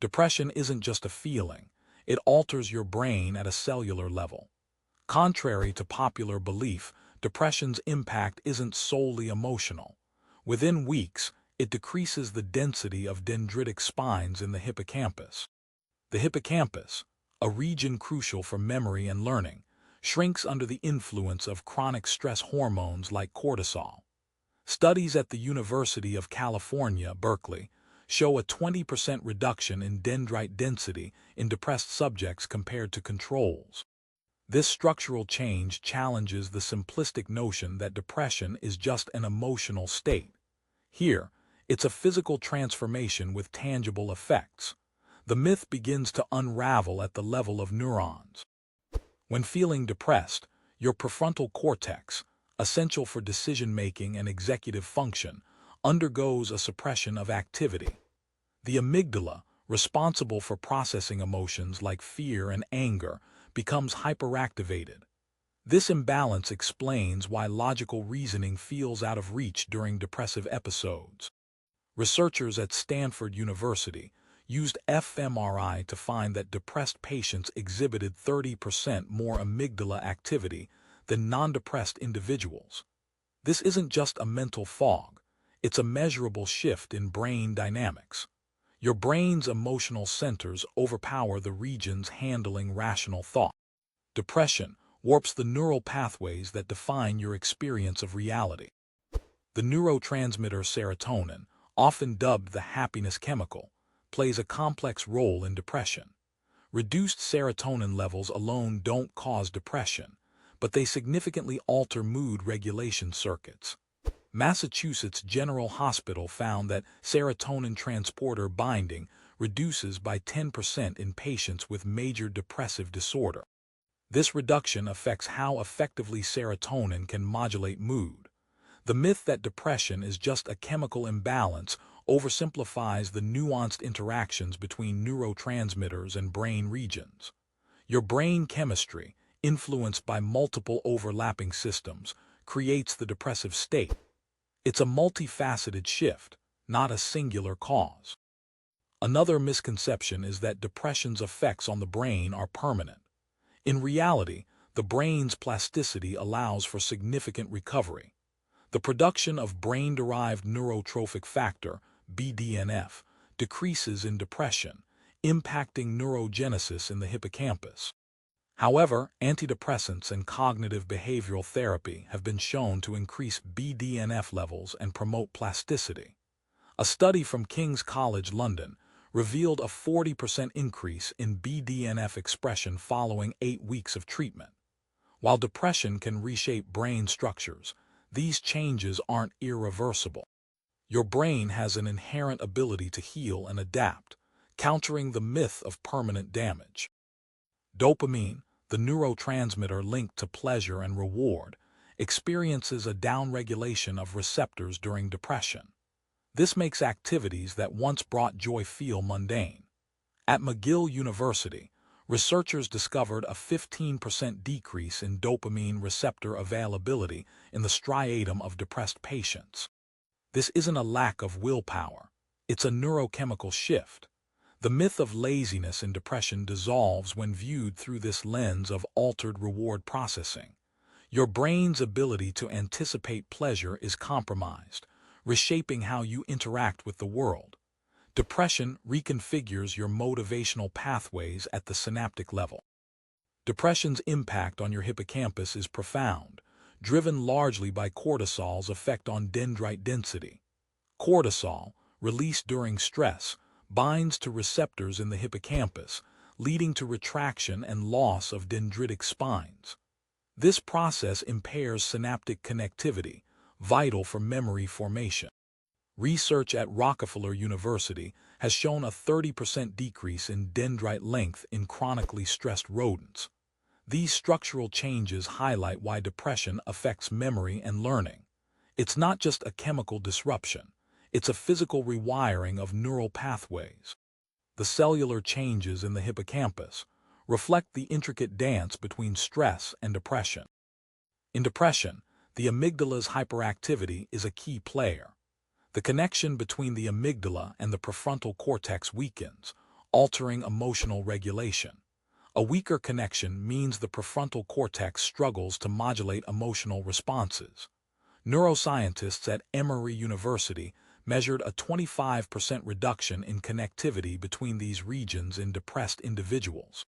Depression isn't just a feeling, it alters your brain at a cellular level. Contrary to popular belief, depression's impact isn't solely emotional. Within weeks, it decreases the density of dendritic spines in the hippocampus. The hippocampus, a region crucial for memory and learning, shrinks under the influence of chronic stress hormones like cortisol. Studies at the University of California, Berkeley, show a 20% reduction in dendrite density in depressed subjects compared to controls. This structural change challenges the simplistic notion that depression is just an emotional state. Here, it's a physical transformation with tangible effects. The myth begins to unravel at the level of neurons. When feeling depressed, your prefrontal cortex, essential for decision-making and executive function, undergoes a suppression of activity. The amygdala, responsible for processing emotions like fear and anger, becomes hyperactivated. This imbalance explains why logical reasoning feels out of reach during depressive episodes. Researchers at Stanford University used fMRI to find that depressed patients exhibited 30% more amygdala activity than non-depressed individuals. This isn't just a mental fog, it's a measurable shift in brain dynamics. Your brain's emotional centers overpower the regions handling rational thought. Depression warps the neural pathways that define your experience of reality. The neurotransmitter serotonin, often dubbed the happiness chemical, plays a complex role in depression. Reduced serotonin levels alone don't cause depression, but they significantly alter mood regulation circuits. Massachusetts General Hospital found that serotonin transporter binding reduces by 10% in patients with major depressive disorder. This reduction affects how effectively serotonin can modulate mood. The myth that depression is just a chemical imbalance oversimplifies the nuanced interactions between neurotransmitters and brain regions. Your brain chemistry, influenced by multiple overlapping systems, creates the depressive state. It's a multifaceted shift, not a singular cause. Another misconception is that depression's effects on the brain are permanent. In reality, the brain's plasticity allows for significant recovery. The production of brain-derived neurotrophic factor, BDNF, decreases in depression, impacting neurogenesis in the hippocampus. However, antidepressants and cognitive behavioral therapy have been shown to increase BDNF levels and promote plasticity. A study from King's College London revealed a 40% increase in BDNF expression following 8 weeks of treatment. While depression can reshape brain structures, these changes aren't irreversible. Your brain has an inherent ability to heal and adapt, countering the myth of permanent damage. Dopamine, the neurotransmitter linked to pleasure and reward, experiences a downregulation of receptors during depression. This makes activities that once brought joy feel mundane. At McGill University, researchers discovered a 15% decrease in dopamine receptor availability in the striatum of depressed patients. This isn't a lack of willpower, it's a neurochemical shift. The myth of laziness in depression dissolves when viewed through this lens of altered reward processing. Your brain's ability to anticipate pleasure is compromised, reshaping how you interact with the world. Depression reconfigures your motivational pathways at the synaptic level. Depression's impact on your hippocampus is profound, driven largely by cortisol's effect on dendrite density. Cortisol, released during stress, binds to receptors in the hippocampus, leading to retraction and loss of dendritic spines. This process impairs synaptic connectivity, vital for memory formation. Research at Rockefeller University has shown a 30% decrease in dendrite length in chronically stressed rodents. These structural changes highlight why depression affects memory and learning. It's not just a chemical disruption. It's a physical rewiring of neural pathways. The cellular changes in the hippocampus reflect the intricate dance between stress and depression. In depression, the amygdala's hyperactivity is a key player. The connection between the amygdala and the prefrontal cortex weakens, altering emotional regulation. A weaker connection means the prefrontal cortex struggles to modulate emotional responses. Neuroscientists at Emory University measured a 25% reduction in connectivity between these regions in depressed individuals.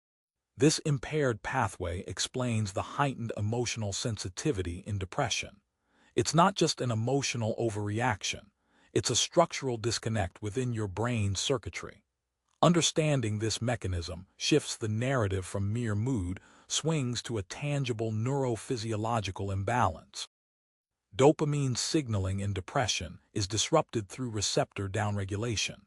This impaired pathway explains the heightened emotional sensitivity in depression. It's not just an emotional overreaction, it's a structural disconnect within your brain's circuitry. Understanding this mechanism shifts the narrative from mere mood swings to a tangible neurophysiological imbalance. Dopamine signaling in depression is disrupted through receptor downregulation.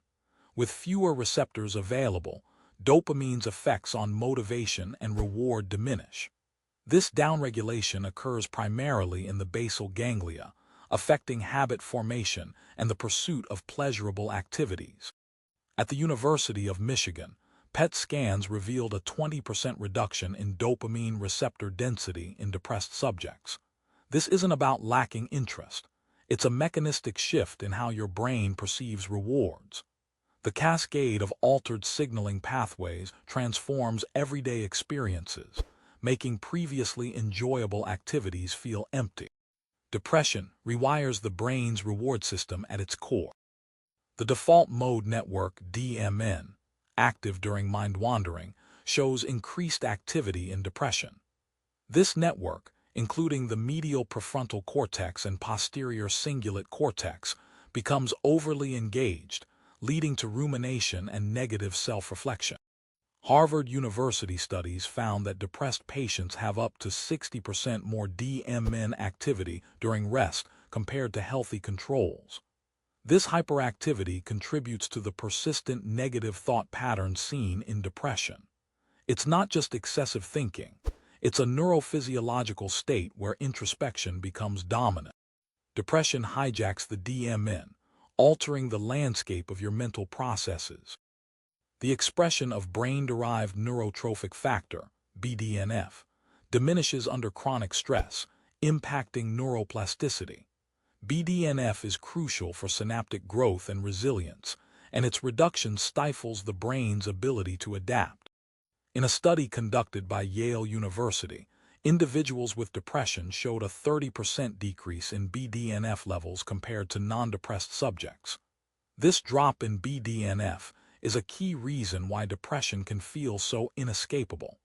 With fewer receptors available, dopamine's effects on motivation and reward diminish. This downregulation occurs primarily in the basal ganglia, affecting habit formation and the pursuit of pleasurable activities. At the University of Michigan, PET scans revealed a 20% reduction in dopamine receptor density in depressed subjects. This isn't about lacking interest. It's a mechanistic shift in how your brain perceives rewards. The cascade of altered signaling pathways transforms everyday experiences, making previously enjoyable activities feel empty. Depression rewires the brain's reward system at its core. The default mode network DMN, active during mind wandering, shows increased activity in depression. This network, including the medial prefrontal cortex and posterior cingulate cortex, becomes overly engaged, leading to rumination and negative self-reflection. Harvard University studies found that depressed patients have up to 60% more DMN activity during rest compared to healthy controls. This hyperactivity contributes to the persistent negative thought pattern seen in depression. It's not just excessive thinking, it's a neurophysiological state where introspection becomes dominant. Depression hijacks the DMN, altering the landscape of your mental processes. The expression of brain-derived neurotrophic factor, BDNF, diminishes under chronic stress, impacting neuroplasticity. BDNF is crucial for synaptic growth and resilience, and its reduction stifles the brain's ability to adapt. In a study conducted by Yale University, individuals with depression showed a 30% decrease in BDNF levels compared to non-depressed subjects. This drop in BDNF is a key reason why depression can feel so inescapable.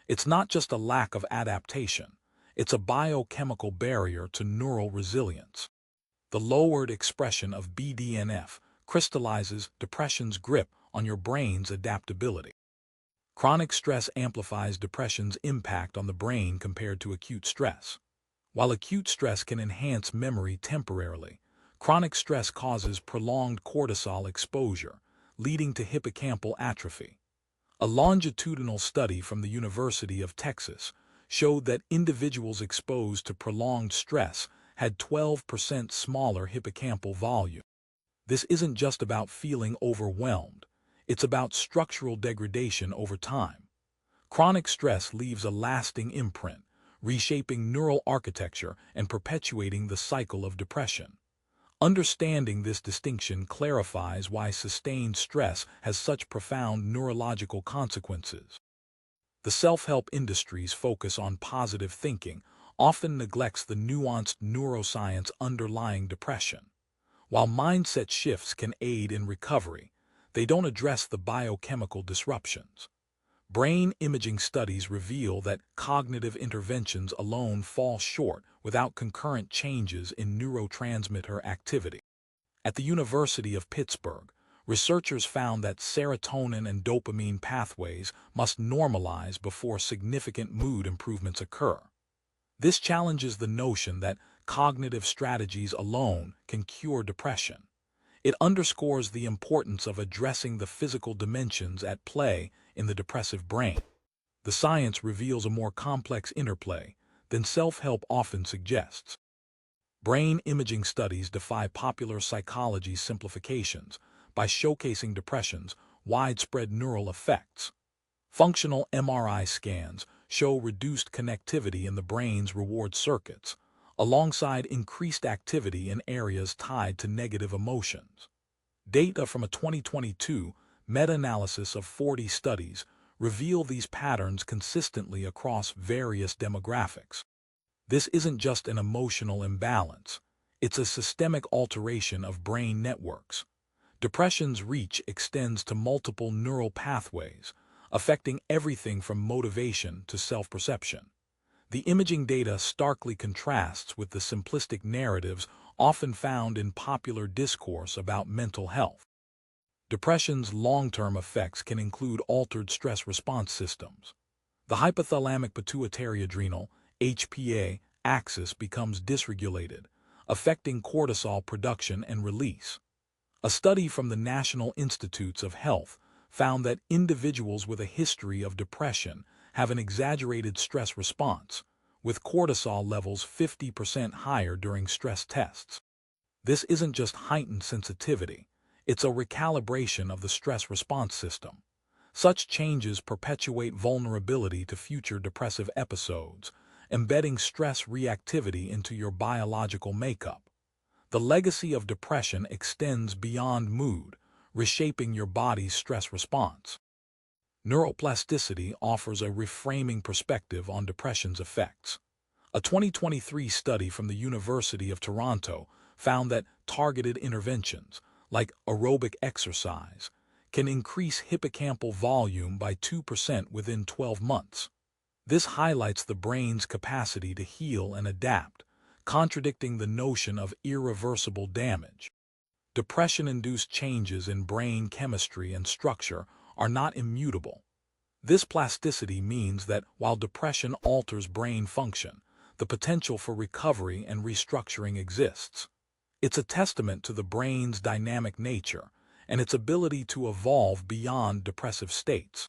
It's not just a lack of adaptation, it's a biochemical barrier to neural resilience. The lowered expression of BDNF crystallizes depression's grip on your brain's adaptability. Chronic stress amplifies depression's impact on the brain compared to acute stress. While acute stress can enhance memory temporarily, chronic stress causes prolonged cortisol exposure, leading to hippocampal atrophy. A longitudinal study from the University of Texas showed that individuals exposed to prolonged stress had 12% smaller hippocampal volume. This isn't just about feeling overwhelmed, it's about structural degradation over time. Chronic stress leaves a lasting imprint, reshaping neural architecture and perpetuating the cycle of depression. Understanding this distinction clarifies why sustained stress has such profound neurological consequences. The self-help industry's focus on positive thinking often neglects the nuanced neuroscience underlying depression. While mindset shifts can aid in recovery, they don't address the biochemical disruptions. Brain imaging studies reveal that cognitive interventions alone fall short without concurrent changes in neurotransmitter activity. At the University of Pittsburgh, researchers found that serotonin and dopamine pathways must normalize before significant mood improvements occur. This challenges the notion that cognitive strategies alone can cure depression. It underscores the importance of addressing the physical dimensions at play in the depressive brain. The science reveals a more complex interplay than self-help often suggests. Brain imaging studies defy popular psychology simplifications by showcasing depression's widespread neural effects. Functional MRI scans show reduced connectivity in the brain's reward circuits, alongside increased activity in areas tied to negative emotions. Data from a 2022 meta-analysis of 40 studies reveal these patterns consistently across various demographics. This isn't just an emotional imbalance, it's a systemic alteration of brain networks. Depression's reach extends to multiple neural pathways, affecting everything from motivation to self-perception. The imaging data starkly contrasts with the simplistic narratives often found in popular discourse about mental health. Depression's long-term effects can include altered stress response systems. The hypothalamic pituitary adrenal (HPA) axis becomes dysregulated, affecting cortisol production and release. A study from the National Institutes of Health found that individuals with a history of depression have an exaggerated stress response, with cortisol levels 50% higher during stress tests. This isn't just heightened sensitivity, it's a recalibration of the stress response system. Such changes perpetuate vulnerability to future depressive episodes, embedding stress reactivity into your biological makeup. The legacy of depression extends beyond mood, reshaping your body's stress response. Neuroplasticity offers a reframing perspective on depression's effects. A 2023 study from the University of Toronto found that targeted interventions, like aerobic exercise, can increase hippocampal volume by 2% within 12 months. This highlights the brain's capacity to heal and adapt, contradicting the notion of irreversible damage. Depression-induced changes in brain chemistry and structure are not immutable. This plasticity means that while depression alters brain function, the potential for recovery and restructuring exists. It's a testament to the brain's dynamic nature and its ability to evolve beyond depressive states.